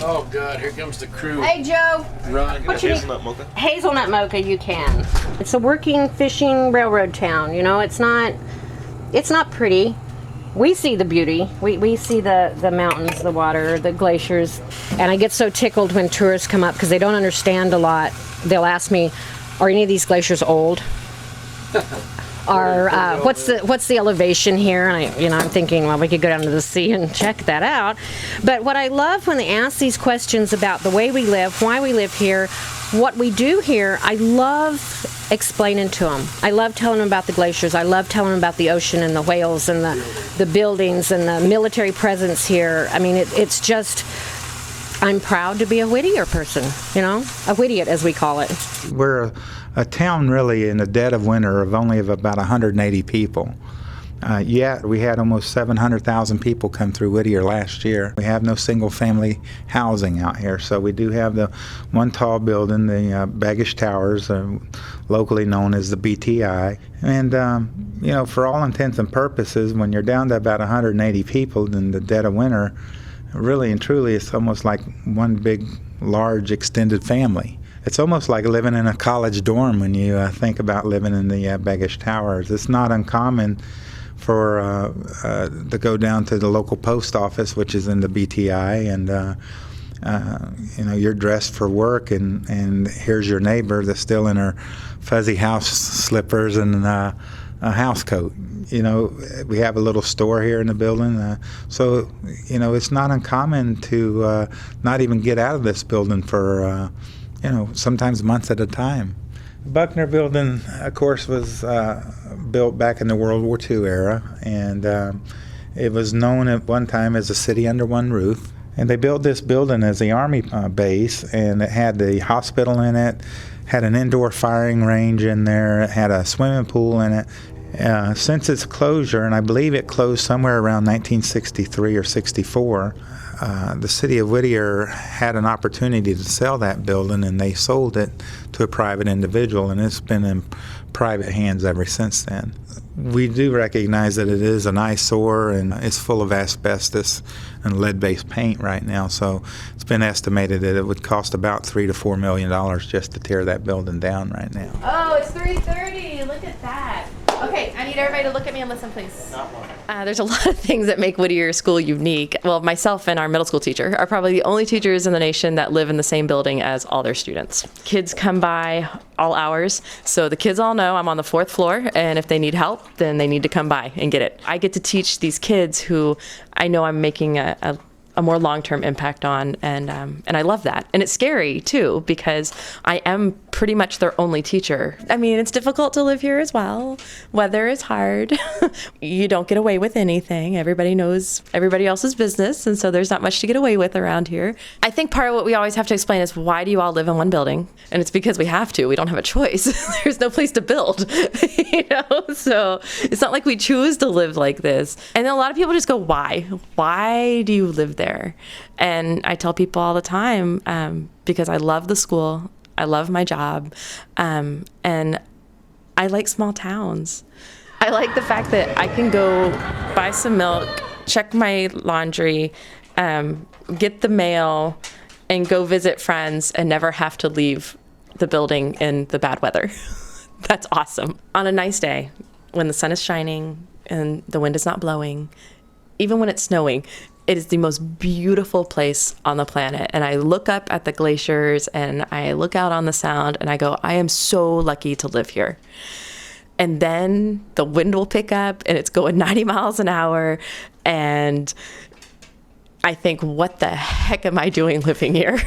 Oh God, here comes the crew. Hey Joe. Run. What you need? Hazelnut mocha. Hazelnut mocha, you can. It's a working fishing railroad town. You know, it's not pretty. We see the beauty. We see the mountains, the water, the glaciers, and I get so tickled when tourists come up because they don't understand a lot. They'll ask me, "Are any of these glaciers old?" Or what's the elevation here? And I'm thinking, well, we could go down to the sea and check that out. But what I love when they ask these questions about the way we live, why we live here, what we do here, I love explaining to them. I love telling them about the glaciers. I love telling them about the ocean and the whales and the buildings and the military presence here. I mean, it's just, I'm proud to be a Whittier person, a Whittier as we call it. We're a town really in the dead of winter of only about 180 people. Yet we had almost 700,000 people come through Whittier last year. We have no single-family housing out here, so we do have the one tall building, the Baggish Towers, locally known as the BTI. And, for all intents and purposes, when you're down to about 180 people in the dead of winter, really and truly it's almost like one big, large, extended family. It's almost like living in a college dorm when you think about living in the Baggish Towers. It's not uncommon for to go down to the local post office, which is in the BTI, and you're dressed for work, and here's your neighbor that's still in her fuzzy house slippers and a house coat. We have a little store here in the building, so it's not uncommon to not even get out of this building for sometimes months at a time. Buckner Building, of course, was built back in the World War II era, and it was known at one time as a city under one roof. And they built this building as the Army base, and it had the hospital in it, had an indoor firing range in there, it had a swimming pool in it. Since its closure, and I believe it closed somewhere around 1963 or 64, the city of Whittier had an opportunity to sell that building, and they sold it to a private individual, and it's been in private hands ever since then. We do recognize that it is an eyesore, and it's full of asbestos and lead-based paint right now, so it's been estimated that it would cost about $3 to $4 million just to tear that building down right now. Oh, it's 3:30. Look at that. Okay, I need everybody to look at me and listen, please. There's a lot of things that make Whittier School unique. Well, myself and our middle school teacher are probably the only teachers in the nation that live in the same building as all their students. Kids come by all hours, so the kids all know I'm on the 4th floor, and if they need help, then they need to come by and get it. I get to teach these kids who I know I'm making a more long-term impact on, and I love that. And it's scary too, because I am pretty much their only teacher. I mean, it's difficult to live here as well. Weather is hard. You don't get away with anything. Everybody knows everybody else's business, and so there's not much to get away with around here. I think part of what we always have to explain is, why do you all live in one building? And it's because we have to. We don't have a choice. There's no place to build, So it's not like we choose to live like this. And then a lot of people just go, why? Why do you live there? And I tell people all the time, because I love the school, I love my job, and I like small towns. I like the fact that I can go buy some milk, check my laundry, get the mail, and go visit friends and never have to leave the building in the bad weather. That's awesome. On a nice day, when the sun is shining and the wind is not blowing, even when it's snowing, it is the most beautiful place on the planet. And I look up at the glaciers and I look out on the sound and I go, I am so lucky to live here. And then the wind will pick up and it's going 90 miles an hour. And I think, what the heck am I doing living here?